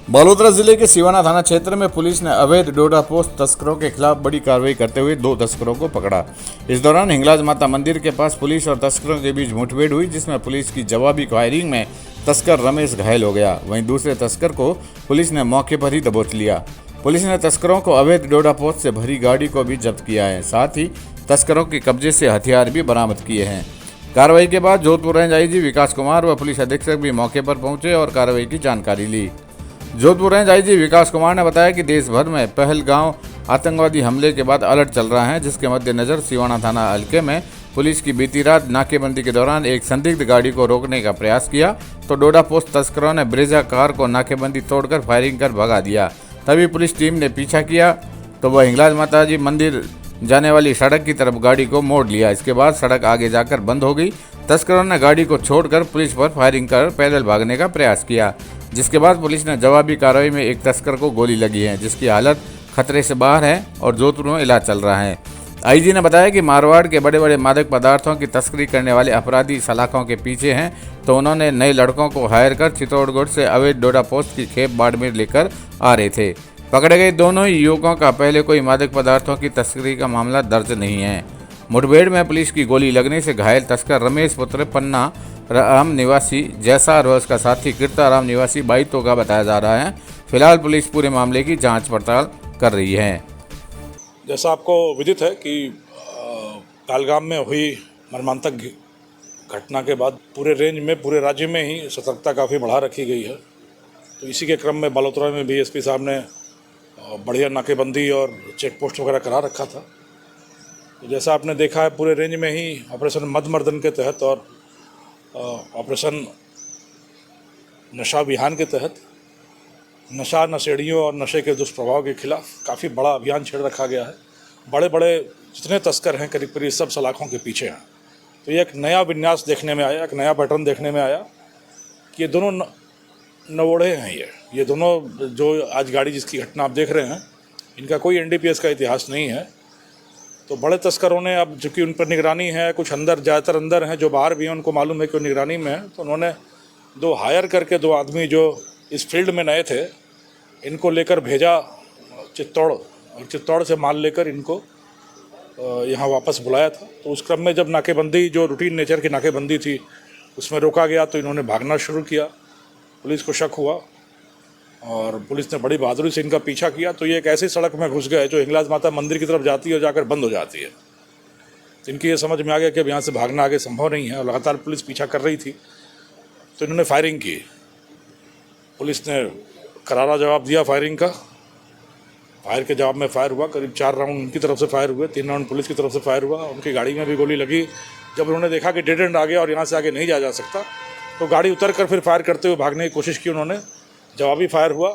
बालोतरा जिले के सिवाना थाना क्षेत्र में पुलिस ने अवैध डोडा पोस्त तस्करों के खिलाफ बड़ी कार्रवाई करते हुए 2 तस्करों को पकड़ा। इस दौरान हिंगलाज माता मंदिर के पास पुलिस और तस्करों के बीच मुठभेड़ हुई, जिसमें पुलिस की जवाबी फायरिंग में तस्कर रमेश घायल हो गया। वहीं दूसरे तस्कर को पुलिस ने मौके पर ही दबोच लिया। पुलिस ने तस्करों को अवैध डोडा पोस्त से भरी गाड़ी को भी जब्त किया है। साथ ही तस्करों के कब्जे से हथियार भी बरामद किए हैं। कार्रवाई के बाद जोधपुर रेंज आईजी विकास कुमार व पुलिस अधीक्षक भी मौके पर पहुंचे और कार्रवाई की जानकारी ली। जोधपुर रेंज आईजी विकास कुमार ने बताया कि देश भर में पहलगांव आतंकवादी हमले के बाद अलर्ट चल रहा है, जिसके मद्देनजर सिवाना थाना हल्के में पुलिस की बीती रात नाकेबंदी के दौरान एक संदिग्ध गाड़ी को रोकने का प्रयास किया तो डोडा पोस्त तस्करों ने ब्रेजा कार को नाकेबंदी तोड़कर फायरिंग कर भगा दिया। तभी पुलिस टीम ने पीछा किया तो वह हिंगलाज माताजी मंदिर जाने वाली सड़क की तरफ गाड़ी को मोड़ लिया। इसके बाद सड़क आगे जाकर बंद हो गई। तस्करों ने गाड़ी को छोड़कर पुलिस पर फायरिंग कर पैदल भागने का प्रयास किया, जिसके बाद पुलिस ने जवाबी कार्रवाई में एक तस्कर को गोली लगी है, जिसकी हालत खतरे से बाहर है और जोधपुर में इलाज चल रहा है। आईजी ने बताया कि मारवाड़ के बड़े बड़े मादक पदार्थों की तस्करी करने वाले अपराधी सलाखों के पीछे हैं, तो उन्होंने नए लड़कों को हायर कर चित्तौड़गढ़ से अवैध डोडा पोस्त की खेप बाड़मेर लेकर आ रहे थे। पकड़े गए दोनों ही युवकों का पहले कोई मादक पदार्थों की तस्करी का मामला दर्ज नहीं है। मुठभेड़ में पुलिस की गोली लगने से घायल तस्कर रमेश पुत्र पन्ना राम निवासी जैसा और उसका साथी कीर्ताराम निवासी बाइतो का बताया जा रहा है। फिलहाल पुलिस पूरे मामले की जांच पड़ताल कर रही है। जैसा आपको विदित है कि पहलगाम में हुई मर्मांतक घटना के बाद पूरे रेंज में, पूरे राज्य में ही सतर्कता काफ़ी बढ़ा रखी गई है। तो इसी के क्रम में बालोतरा में भी एसपी साहब ने बढ़िया नाकेबंदी और चेक पोस्ट वगैरह करा रखा था। तो जैसा आपने देखा है, पूरे रेंज में ही ऑपरेशन मदमर्दन के तहत और ऑपरेशन नशा विहान के तहत नशा, नशेड़ियों और नशे के दुष्प्रभाव के खिलाफ काफ़ी बड़ा अभियान छेड़ रखा गया है। बड़े बड़े जितने तस्कर हैं करीब करीब सब सलाखों के पीछे हैं। तो ये एक नया विन्यास देखने में आया, एक नया पैटर्न देखने में आया कि ये दोनों नवोढ़े हैं। ये दोनों जो आज गाड़ी जिसकी घटना आप देख रहे हैं, इनका कोई एनडीपीएस का इतिहास नहीं है। तो बड़े तस्करों ने, अब चूँकि उन पर निगरानी है, कुछ अंदर ज़्यादातर अंदर हैं, जो बाहर भी हैं उनको मालूम है कि वो निगरानी में है, तो उन्होंने 2 हायर करके 2 आदमी जो इस फील्ड में नए थे, इनको लेकर भेजा चित्तौड़, और चित्तौड़ से माल लेकर इनको यहाँ वापस बुलाया था। तो उस क्रम में जब नाकेबंदी, जो रूटीन नेचर की नाकेबंदी थी, उसमें रोका गया तो इन्होंने भागना शुरू किया। पुलिस को शक हुआ और पुलिस ने बड़ी बहादुरी से इनका पीछा किया। तो ये एक ऐसी सड़क में घुस गए जो हिंगलाज माता मंदिर की तरफ जाती है और जाकर बंद हो जाती है। तो इनकी ये समझ में आ गया कि अब यहाँ से भागना आगे संभव नहीं है और लगातार पुलिस पीछा कर रही थी। तो इन्होंने फायरिंग की। पुलिस ने करारा जवाब दिया फायरिंग का। फायर के जवाब में फायर हुआ, करीब 4 राउंड उनकी तरफ से फायर हुए, 3 राउंड पुलिस की तरफ से फायर हुआ। उनकी गाड़ी में भी गोली लगी। जब उन्होंने देखा कि डेड एंड आ गया और यहाँ से आगे नहीं जाया जा सकता, तो गाड़ी उतर कर फिर फायर करते हुए भागने की कोशिश की उन्होंने। जवाबी फायर हुआ।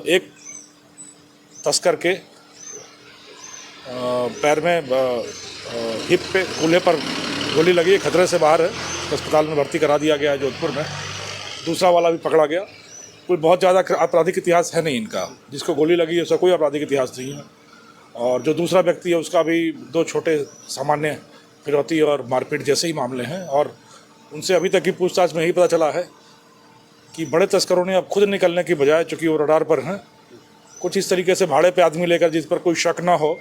एक तस्कर के पैर में हिप पे, कूल्हे पर गोली लगी, खतरे से बाहर है, अस्पताल में भर्ती करा दिया गया है जोधपुर में। दूसरा वाला भी पकड़ा गया। कोई बहुत ज़्यादा आपराधिक इतिहास है नहीं इनका। जिसको गोली लगी है उसका कोई आपराधिक इतिहास नहीं है। और जो दूसरा व्यक्ति है उसका भी 2 छोटे सामान्य फिरौती और मारपीट जैसे ही मामले हैं। और उनसे अभी तक की पूछताछ में यही पता चला है कि बड़े तस्करों ने अब खुद निकलने की बजाय, चूँकि वो रडार पर हैं, कुछ इस तरीके से भाड़े पे आदमी लेकर, जिस पर कोई शक ना हो,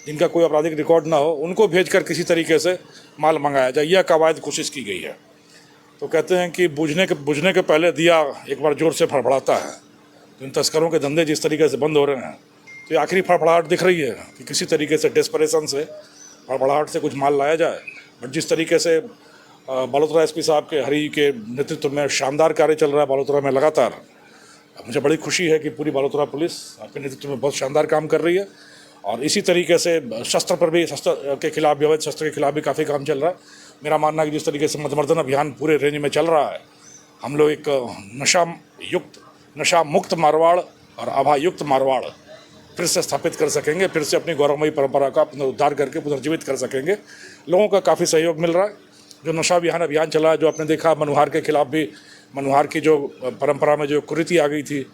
जिनका कोई आपराधिक रिकॉर्ड ना हो, उनको भेजकर किसी तरीके से माल मंगाया जाए, यह कवायद कोशिश की गई है। तो कहते हैं कि बुझने के पहले दिया एक बार जोर से फड़फड़ाता है। तो इन तस्करों के धंधे जिस तरीके से बंद हो रहे हैं, तो ये आखिरी फड़फड़ाहट दिख रही है कि किसी तरीके से डेस्परेशन से, फड़फड़ाहट से कुछ माल लाया जाए। बट जिस तरीके से बालोतरा एसपी साहब के हरी के नेतृत्व में शानदार कार्य चल रहा है बालोतरा में लगातार, मुझे बड़ी खुशी है कि पूरी बालोतरा पुलिस आपके नेतृत्व में बहुत शानदार काम कर रही है। और इसी तरीके से शस्त्र पर भी, शस्त्र के खिलाफ भी, अवैध शस्त्र के खिलाफ भी काफ़ी काम चल रहा है। मेरा मानना है कि जिस तरीके से मदमर्दन अभियान पूरे रेंज में चल रहा है, हम लोग एक नशा मुक्त मारवाड़ और आभायुक्त मारवाड़ फिर से स्थापित कर सकेंगे। फिर से अपनी गौरवमयी परंपरा का पुनरुद्धार करके पुनर्जीवित कर सकेंगे। लोगों का काफ़ी सहयोग मिल रहा है। जो नशा विहान अभियान चला है, जो आपने देखा, मनुहार के खिलाफ भी, मनुहार की जो परंपरा में जो कुरीति आ गई थी,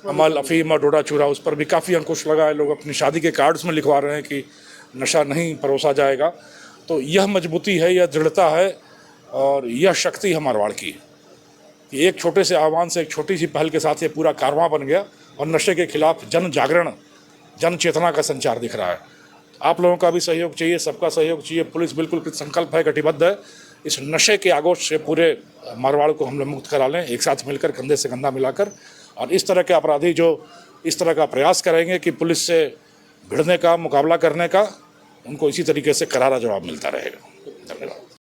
अमल, अफीम और डोडा चूरा, उस पर भी काफ़ी अंकुश लगा है। लोग अपनी शादी के कार्ड्स में लिखवा रहे हैं कि नशा नहीं परोसा जाएगा। तो यह मजबूती है, यह दृढ़ता है और यह शक्ति है मारवाड़ की कि एक छोटे से आह्वान से, एक छोटी सी पहल के साथ ये पूरा कारवां बन गया और नशे के खिलाफ जन जागरण, जन चेतना का संचार दिख रहा है। आप लोगों का भी सहयोग चाहिए, सबका सहयोग चाहिए। पुलिस बिल्कुल संकल्प है, कटिबद्ध है। इस नशे के आगोश से पूरे मारवाड़ को हम लोग मुक्त करा लें, एक साथ मिलकर, कंधे से कंधा मिलाकर। और इस तरह के अपराधी जो इस तरह का प्रयास करेंगे कि पुलिस से भिड़ने का, मुकाबला करने का, उनको इसी तरीके से करारा जवाब मिलता रहेगा। धन्यवाद।